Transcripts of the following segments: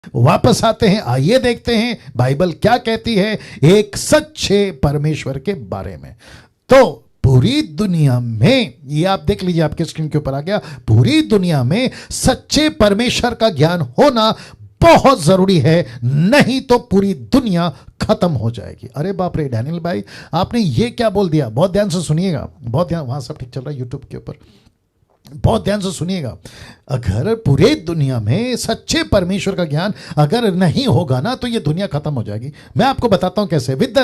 वापस आते हैं, आइए देखते हैं बाइबल क्या कहती है एक सच्चे परमेश्वर के बारे में। तो पूरी दुनिया में, ये आप देख लीजिए, आपके स्क्रीन के ऊपर आ गया, पूरी दुनिया में सच्चे परमेश्वर का ज्ञान होना बहुत जरूरी है, नहीं तो पूरी दुनिया खत्म हो जाएगी। अरे बाप रे डैनियल भाई, आपने ये क्या बोल दिया? बहुत ध्यान से सुनिएगा, बहुत ध्यान, वहां सब ठीक चल रहा है यूट्यूब के ऊपर, बहुत ध्यान से सुनिएगा। अगर पूरे दुनिया में सच्चे परमेश्वर का ज्ञान अगर नहीं होगा ना, तो ये दुनिया खत्म हो जाएगी। मैं आपको बताता हूं कैसे, विद द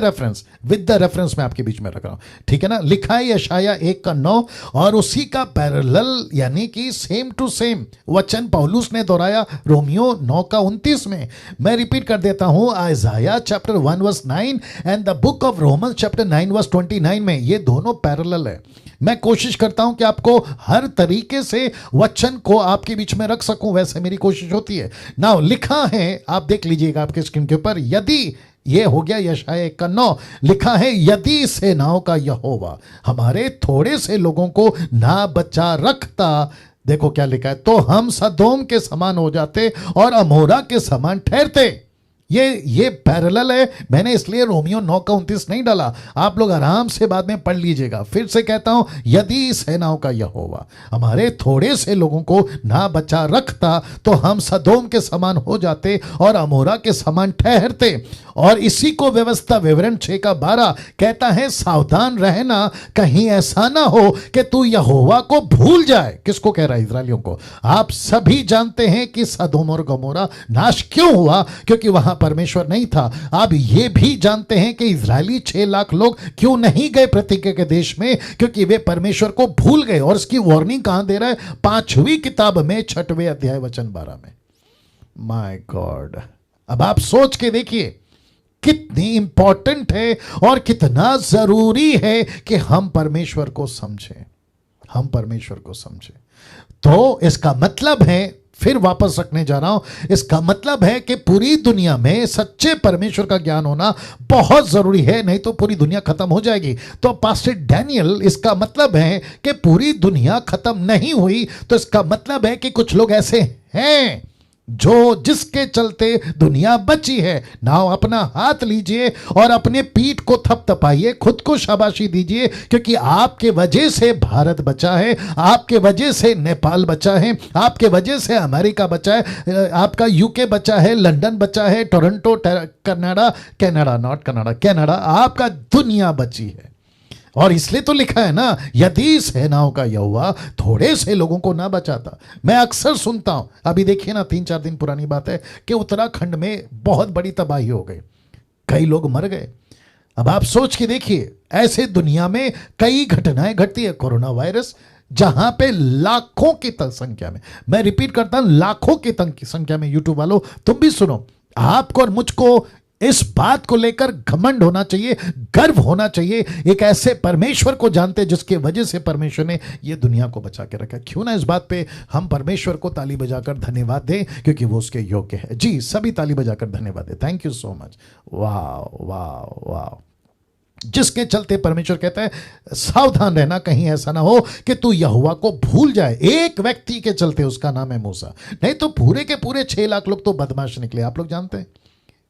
रेफरेंस मैं आपके बीच में रख रहा हूं, ठीक है ना। लिखा है यशाया 1:9, और उसी का पैरेलल यानी कि सेम टू सेम वचन पौलुस ने दोहराया रोमियो 9:29 में। मैं रिपीट कर देता हूं, आइजाया chapter 1:9 and the book of Romans chapter 9:29 में। ये दोनों पैरेलल है। मैं कोशिश करता हूं कि आपको हर तरीके से वचन को आपके बीच में रख सकूं, वैसे मेरी कोशिश होती है। नाउ लिखा है, आप देख लीजिएगा आपके स्क्रीन के ऊपर, यदि ये हो गया यशाया 1:9, लिखा है यदि सेनाओं का यहोवा हमारे थोड़े से लोगों को ना बचा रखता, देखो क्या लिखा है, तो हम सदोम के समान हो जाते और अमोरा के समान ठहरते। ये पैरेलल है, मैंने इसलिए रोमियो 9:29 नहीं डाला, आप लोग आराम से बाद में पढ़ लीजिएगा। फिर से कहता हूं, यदि सेनाओं का यहोवा हमारे थोड़े से लोगों को ना बचा रखता, तो हम सदोम के समान हो जाते और अमोरा के समान ठहरते। और इसी को व्यवस्था विवरण 6:12 कहता है, सावधान रहना, कहीं ऐसा ना हो कि तू यहोवा को भूल जाए। किसको कह रहा है? इस्राएलियों को। आप सभी जानते हैं कि सदोम और गमोरा नाश क्यों हुआ, क्योंकि वहां परमेश्वर नहीं था। आप ये भी जानते हैं कि इजरायली 6 लाख लोग क्यों नहीं गए प्रतिज्ञा के देश में, क्योंकि वे परमेश्वर को भूल गए। और इसकी वार्निंग कहां दे रहा है? 5वीं किताब में 6वें अध्याय वचन 12 में। माय गॉड, अब आप सोच के देखिए कितनी इंपॉर्टेंट है और कितना जरूरी है कि हम परमेश्वर को समझें, हम परमेश्वर को समझें। तो इसका मतलब है, फिर वापस रखने जा रहा हूं, इसका मतलब है कि पूरी दुनिया में सच्चे परमेश्वर का ज्ञान होना बहुत जरूरी है, नहीं तो पूरी दुनिया खत्म हो जाएगी। तो पास्टर डैनियल, इसका मतलब है कि पूरी दुनिया खत्म नहीं हुई, तो इसका मतलब है कि कुछ लोग ऐसे हैं जिसके चलते दुनिया बची है। नाउ अपना हाथ लीजिए और अपने पीठ को थपथपाइए, खुद को शाबाशी दीजिए, क्योंकि आपके वजह से भारत बचा है, आपके वजह से नेपाल बचा है, आपके वजह से अमेरिका बचा है, आपका यूके बचा है, लंदन बचा है, टोरंटो, कनाडा, आपका दुनिया बची है। और इसलिए तो लिखा है ना, यदि सेनाओं का यहोवा थोड़े से लोगों को ना बचाता। मैं अक्सर सुनता हूं, अभी देखिए ना, 3-4 दिन पुरानी बात है कि उत्तराखंड में बहुत बड़ी तबाही हो गई, कई लोग मर गए। अब आप सोच के देखिए, ऐसे दुनिया में कई घटनाएं घटती है। कोरोना वायरस, जहां पे लाखों की संख्या में, मैं रिपीट करता हूं, लाखों की संख्या में, यूट्यूब वालों तुम भी सुनो, आपको और मुझको इस बात को लेकर घमंड होना चाहिए, गर्व होना चाहिए, एक ऐसे परमेश्वर को जानते जिसके वजह से परमेश्वर ने यह दुनिया को बचा के रखा। क्यों ना इस बात पे हम परमेश्वर को ताली बजाकर धन्यवाद दें, क्योंकि वो उसके योग्य है। जी, सभी ताली बजाकर धन्यवाद दें। Thank you so much. वाह वाह वाह। जिसके चलते परमेश्वर कहता है, सावधान रहना, कहीं ऐसा ना हो कि तू यहोवा को भूल जाए। एक व्यक्ति के चलते, उसका नाम है मूसा, नहीं तो पूरे के पूरे 6 लाख लोग तो बदमाश निकले। आप लोग जानते हैं,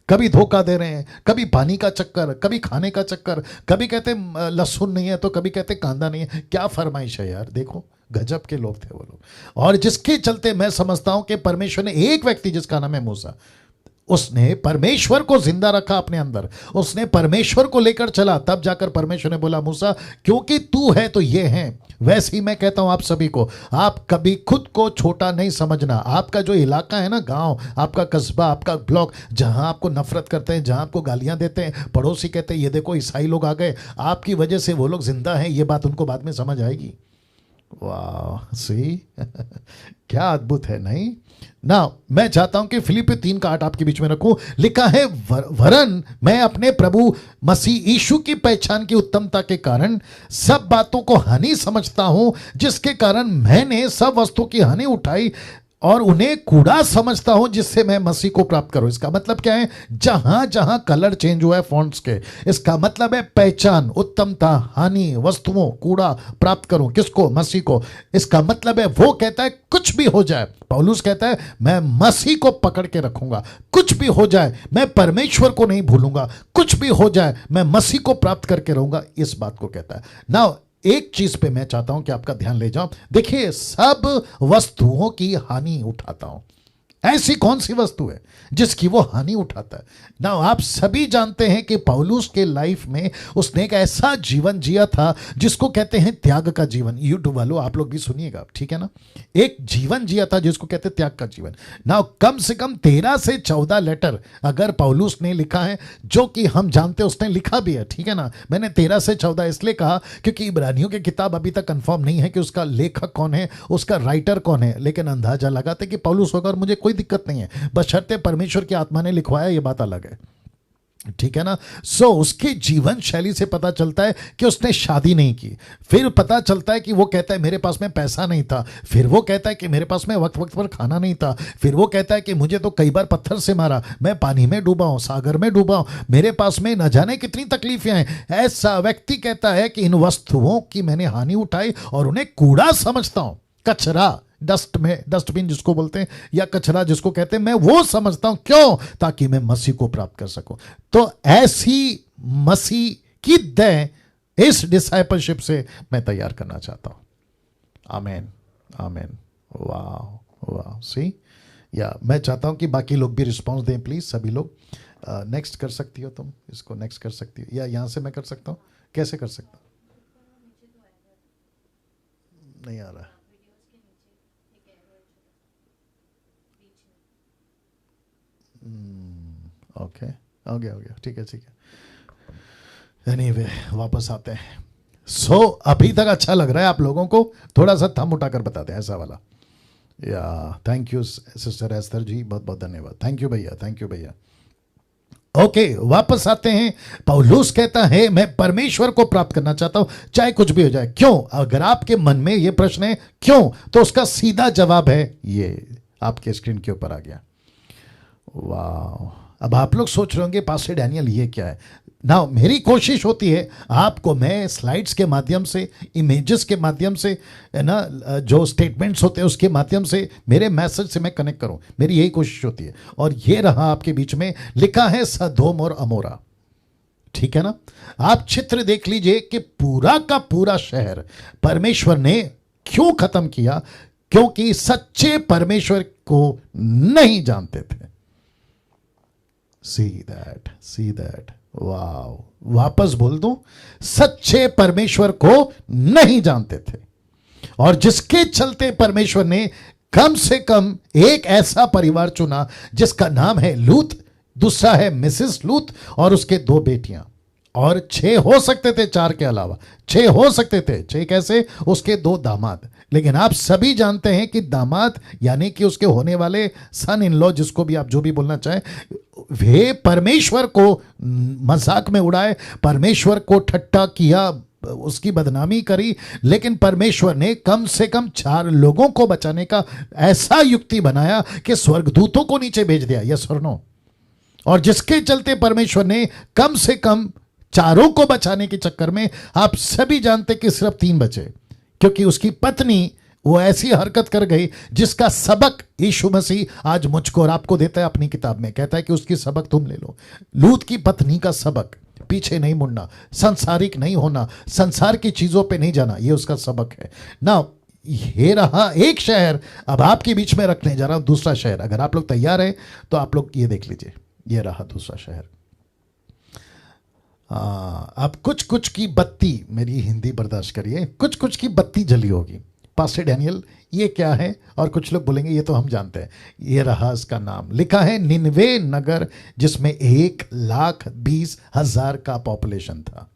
कभी धोखा दे रहे हैं, कभी पानी का चक्कर, कभी खाने का चक्कर, कभी कहते लहसुन नहीं है तो कभी कहते कांदा नहीं है। क्या फरमाइश है यार, देखो गजब के लोग थे वो लोग। और जिसके चलते मैं समझता हूं कि परमेश्वर ने एक व्यक्ति जिसका नाम है मूसा, उसने परमेश्वर को जिंदा रखा अपने अंदर, उसने परमेश्वर को लेकर चला, तब जाकर परमेश्वर ने बोला, मूसा क्योंकि तू है तो ये है। वैसे ही मैं कहता हूं आप सभी को, आप कभी खुद को छोटा नहीं समझना। आपका जो इलाका है ना, गांव, आपका कस्बा, आपका ब्लॉक, जहां आपको नफरत करते हैं, जहां आपको गालियां देते हैं, पड़ोसी कहते हैं ये देखो ईसाई लोग आ गए, आपकी वजह से वो लोग जिंदा हैं, ये बात उनको बाद में समझ आएगी। वाह, सी क्या अद्भुत है, नहीं ना। मैं चाहता हूं कि फिलिप्पी 3:8 आपके बीच में रखूं। लिखा है, वरन मैं अपने प्रभु मसीह यीशु की पहचान की उत्तमता के कारण सब बातों को हानि समझता हूं, जिसके कारण मैंने सब वस्तु की हानि उठाई और उन्हें कूड़ा समझता हूं जिससे मैं मसीह को प्राप्त करूं। इसका मतलब क्या है? जहां जहां कलर चेंज हुआ है फॉन्ट्स के, इसका मतलब है पहचान, उत्तमता, हानि, वस्तुओं, कूड़ा प्राप्त करूं। किसको? मसीह को। इसका मतलब है वो कहता है कुछ भी हो जाए, पौलुस कहता है मैं मसीह को पकड़ के रखूंगा। कुछ भी हो जाए मैं परमेश्वर को नहीं भूलूंगा, कुछ भी हो जाए मैं मसीह को प्राप्त करके रहूंगा, इस बात को कहता है। नाउ एक चीज पे मैं चाहता हूं कि आपका ध्यान ले जाऊं। देखिए, सब वस्तुओं की हानि उठाता हूं। ऐसी कौन सी वस्तु है जिसकी वो हानि उठाता है? ना आप सभी जानते हैं कि पौलुस के लाइफ में उसने एक ऐसा जीवन जिया था जिसको कहते हैं त्याग का जीवन। यूट्यूब वालों आप लोग भी सुनिएगा, ठीक है ना? एक जीवन जिया था जिसको कहते हैं त्याग का जीवन। ना कम से कम 13 से 14 लेटर अगर पौलुस ने लिखा है, जो कि हम जानते हैं उसने लिखा भी है, ठीक है ना? मैंने 13 से 14 इसलिए कहा क्योंकि इब्रानियों की किताब अभी तक कंफर्म नहीं है कि उसका लेखक कौन है, उसका राइटर कौन है, लेकिन अंदाजा लगाते कि पौलुस होगा और मुझे कोई दिक्कत नहीं है, बशर्ते परमेश्वर की आत्मा ने लिखवाया, ये बात अलग है, ठीक है ना? सो उसकी जीवन शैली से पता चलता है कि उसने शादी नहीं की। फिर पता चलता है कि वो कहता है मेरे पास में पैसा नहीं था। फिर वो कहता है कि मेरे पास में वक्त वक्त पर खाना नहीं था। फिर वो कहता है कि मुझे तो कई बार पत्थर से मारा, मैं पानी में डूबा हूं, सागर में डूबा हूं, मेरे पास में न जाने कितनी तकलीफें हैं। ऐसा व्यक्ति कहता है कि इन वस्तुओं की मैंने हानि उठाई और उन्हें कूड़ा समझता हूं, कचरा, डस्टबिन जिसको बोलते हैं, या कचरा जिसको कहते हैं, मैं वो समझता हूं। क्यों? ताकि मैं मसीह को प्राप्त कर सकूं। तो ऐसी मसीह की देह इस डिसाइपलशिप से मैं तैयार करना चाहता हूं। आमेन, आमेन। वाह वाह। सी, या मैं चाहता हूं कि बाकी लोग भी रिस्पॉन्स दें, प्लीज सभी लोग। नेक्स्ट कर सकती हो तुम, इसको नेक्स्ट कर सकती हो, या यहां से मैं कर सकता हूं? कैसे कर सकता हूं? नहीं आ रहा। ओके, हो गया, ठीक है, ठीक है। एनीवे, वापस आते हैं। सो अभी तक अच्छा लग रहा है आप लोगों को? थोड़ा सा थम उठाकर बताते हैं, ऐसा वाला। या थैंक यू सिस्टर एस्थर जी, बहुत बहुत धन्यवाद। थैंक यू भैया, थैंक यू भैया। ओके, वापस आते हैं। पौलुस कहता है मैं परमेश्वर को प्राप्त करना चाहता हूं, चाहे कुछ भी हो जाए। क्यों? अगर आपके मन में ये प्रश्न है क्यों, तो उसका सीधा जवाब है ये, आपके स्क्रीन के ऊपर आ गया। वाह। अब आप लोग सोच रहे होंगे पास्टर डैनियल ये क्या है? ना मेरी कोशिश होती है आपको मैं स्लाइड्स के माध्यम से, इमेजेस के माध्यम से, ना जो स्टेटमेंट्स होते हैं उसके माध्यम से, मेरे मैसेज से मैं कनेक्ट करूं। मेरी यही कोशिश होती है। और ये रहा आपके बीच में लिखा है सदोम और अमोरा, ठीक है ना? आप चित्र देख लीजिए कि पूरा का पूरा शहर परमेश्वर ने क्यों खत्म किया? क्योंकि सच्चे परमेश्वर को नहीं जानते थे। See that. वाओ। वापस बोल दूं, सच्चे परमेश्वर को नहीं जानते थे, और जिसके चलते परमेश्वर ने कम से कम एक ऐसा परिवार चुना जिसका नाम है लूत, दूसरा है मिसेस लूत, और उसके 2 बेटियां, और 6 हो सकते थे, 4 के अलावा 6 हो सकते थे। 6 कैसे? उसके 2 दामाद। लेकिन आप सभी जानते हैं कि दामाद यानी कि उसके होने वाले सन इन लॉ, जिसको भी आप जो भी बोलना चाहें, वे परमेश्वर को मजाक में उड़ाए, परमेश्वर को ठट्टा किया, उसकी बदनामी करी। लेकिन परमेश्वर ने कम से कम 4 लोगों को बचाने का ऐसा युक्ति बनाया कि स्वर्गदूतों को नीचे भेज दिया। यस और नो? और जिसके चलते परमेश्वर ने कम से कम 4 को बचाने के चक्कर में आप सभी जानते कि सिर्फ 3 बचे, क्योंकि उसकी पत्नी वो ऐसी हरकत कर गई जिसका सबक यीशु मसीह आज मुझको और आपको देता है अपनी किताब में। कहता है कि उसकी सबक तुम ले लो। लूत की पत्नी का सबक, पीछे नहीं मुड़ना, संसारिक नहीं होना, संसार की चीजों पे नहीं जाना, ये उसका सबक है ना। ये रहा एक शहर। अब आपके बीच में रखने जा रहा हूं दूसरा शहर। अगर आप लोग तैयार हैं तो आप लोग ये देख लीजिए, ये रहा दूसरा शहर। अब कुछ कुछ की बत्ती, मेरी हिंदी बर्दाश्त करिए, कुछ कुछ की बत्ती जली होगी। पास्टर डैनियल ये क्या है? और कुछ लोग बोलेंगे ये तो हम जानते हैं। ये रहा इसका नाम, लिखा है निनवे नगर, जिसमें 1,20,000 का पॉपुलेशन था।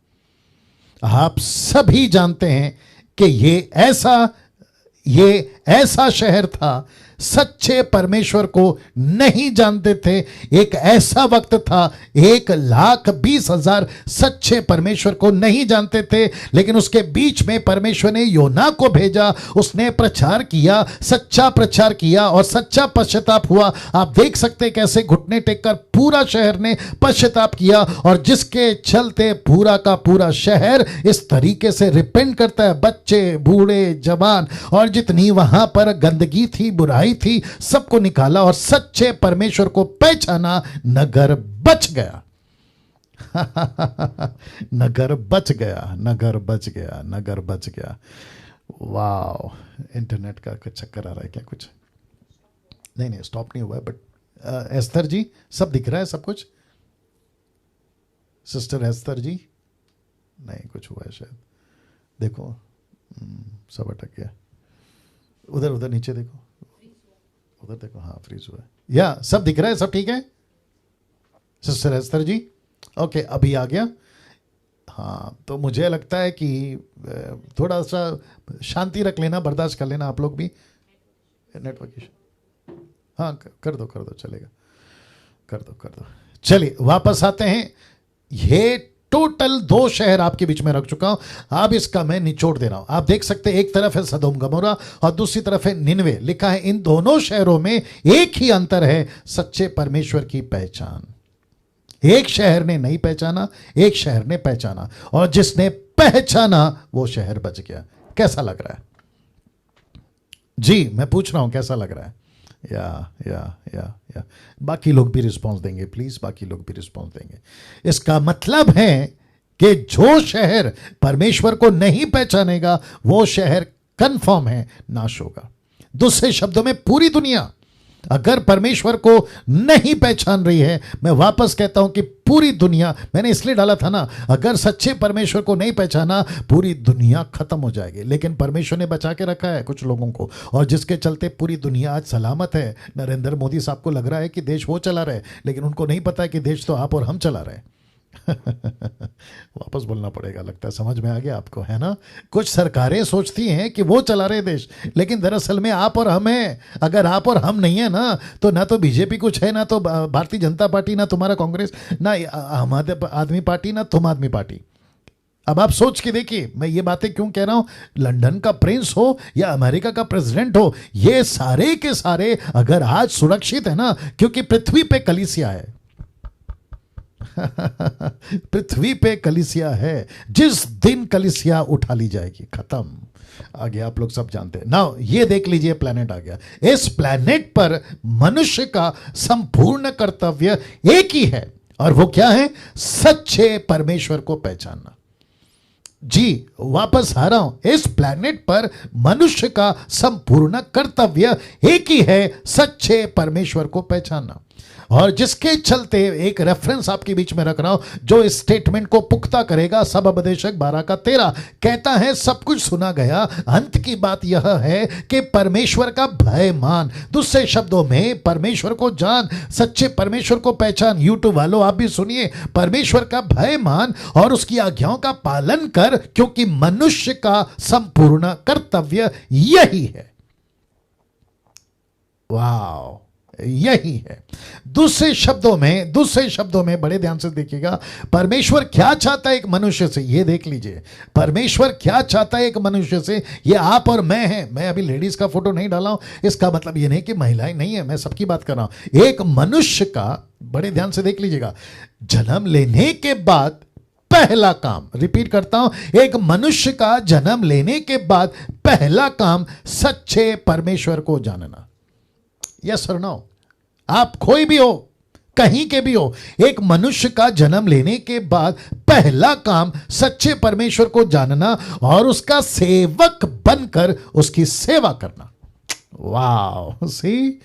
आप सभी जानते हैं कि ये ऐसा शहर था, सच्चे परमेश्वर को नहीं जानते थे। एक ऐसा वक्त था 1,20,000 सच्चे परमेश्वर को नहीं जानते थे, लेकिन उसके बीच में परमेश्वर ने योना को भेजा। उसने प्रचार किया, सच्चा प्रचार किया और सच्चा पश्चाताप हुआ। आप देख सकते कैसे घुटने टेककर पूरा शहर ने पश्चाताप किया, और जिसके चलते पूरा का पूरा शहर इस तरीके से रिपेंट करता है। बच्चे, बूढ़े, जवान और जितनी वहां पर गंदगी थी, बुराई थी, सबको निकाला और सच्चे परमेश्वर को पहचाना। नगर बच गया। नगर बच गया, नगर बच गया, नगर बच गया। वाह, इंटरनेट का कुछ चक्कर आ रहा है क्या? कुछ नहीं, नहीं स्टॉप नहीं हुआ है, बट एस्थर जी सब दिख रहा है, सब कुछ? सिस्टर एस्थर जी, नहीं कुछ हुआ है शायद, देखो सब अटक गया। उधर उधर नीचे देखो, उधर देखो, हाँ फ्रीज हुआ है। या सब दिख रहा है, सब ठीक है सिस्टर एस्थर जी? ओके, अभी आ गया। हाँ, तो मुझे लगता है कि थोड़ा सा शांति रख लेना, बर्दाश्त कर लेना आप लोग भी। नेटवर्क इशू, हाँ कर दो चलेगा, कर दो। चलिए वापस आते हैं। ये टोटल 2 शहर आपके बीच में रख चुका हूं। अब इसका मैं निचोड़ दे रहा हूं। आप देख सकते हैं एक तरफ है सदोम गमोरा और दूसरी तरफ है निनवे। लिखा है इन दोनों शहरों में एक ही अंतर है, सच्चे परमेश्वर की पहचान। एक शहर ने नहीं पहचाना, एक शहर ने पहचाना, और जिसने पहचाना वो शहर बच गया। कैसा लग रहा है जी? मैं पूछ रहा हूं कैसा लग रहा है? या बाकी लोग भी रिस्पॉन्स देंगे प्लीज, बाकी लोग भी रिस्पॉन्स देंगे। इसका मतलब है कि जो शहर परमेश्वर को नहीं पहचानेगा वो शहर कंफर्म है नाश होगा। दूसरे शब्दों में पूरी दुनिया अगर परमेश्वर को नहीं पहचान रही है, मैं वापस कहता हूं कि पूरी दुनिया, मैंने इसलिए डाला था ना, अगर सच्चे परमेश्वर को नहीं पहचाना पूरी दुनिया खत्म हो जाएगी। लेकिन परमेश्वर ने बचा के रखा है कुछ लोगों को, और जिसके चलते पूरी दुनिया आज सलामत है। नरेंद्र मोदी साहब को लग रहा है कि देश वो चला रहे, लेकिन उनको नहीं पता है कि देश तो आप और हम चला रहे। वापस बोलना पड़ेगा, लगता है समझ में आ गया आपको, है ना? कुछ सरकारें सोचती हैं कि वो चला रहे देश, लेकिन दरअसल में आप और हम हैं। अगर आप और हम नहीं है ना, तो ना तो बीजेपी कुछ है, ना तो भारतीय जनता पार्टी, ना तुम्हारा कांग्रेस, ना आम आदमी पार्टी, ना तुम आदमी पार्टी। अब आप सोच के देखिए, मैं ये बातें क्यों कह रहा हूं। लंदन का प्रिंस हो या अमेरिका का प्रेसिडेंट हो, ये सारे के सारे अगर आज सुरक्षित है ना, क्योंकि पृथ्वी पे कलीसिया है। पृथ्वी पे कलीसिया है। जिस दिन कलीसिया उठा ली जाएगी, खत्म। आगे आप लोग सब जानते हैं ना। ये देख लीजिए, प्लेनेट आ गया। इस प्लेनेट पर मनुष्य का संपूर्ण कर्तव्य एक ही है, और वो क्या है? सच्चे परमेश्वर को पहचानना। जी वापस आ रहा हूं, इस प्लेनेट पर मनुष्य का संपूर्ण कर्तव्य एक ही है, सच्चे परमेश्वर को पहचानना। और जिसके चलते एक रेफरेंस आपके बीच में रख रहा हूं जो इस स्टेटमेंट को पुख्ता करेगा। सब उपदेशक 12:13 कहता है, सब कुछ सुना गया, अंत की बात यह है कि परमेश्वर का भय मान। दूसरे शब्दों में परमेश्वर को जान, सच्चे परमेश्वर को पहचान। यूट्यूब वालों आप भी सुनिए, परमेश्वर का भय मान और उसकी आज्ञाओं का पालन कर, क्योंकि मनुष्य का संपूर्ण कर्तव्य यही है। वाह, यही है। दूसरे शब्दों में बड़े ध्यान से देखिएगा, परमेश्वर क्या चाहता है एक मनुष्य से, ये देख लीजिए। परमेश्वर क्या चाहता है एक मनुष्य से, ये आप और मैं हैं। मैं अभी लेडीज का फोटो नहीं डाला हूं, इसका मतलब ये नहीं कि महिलाएं नहीं है, मैं सबकी बात कर रहा हूं। एक मनुष्य का, बड़े ध्यान से देख लीजिएगा, जन्म लेने के बाद पहला काम, रिपीट करता हूं, एक मनुष्य का जन्म लेने के बाद पहला काम सच्चे परमेश्वर को जानना। यस और नो? आप कोई भी हो, कहीं के भी हो, एक मनुष्य का जन्म लेने के बाद पहला काम सच्चे परमेश्वर को जानना और उसका सेवक बनकर उसकी सेवा करना। वाह, सी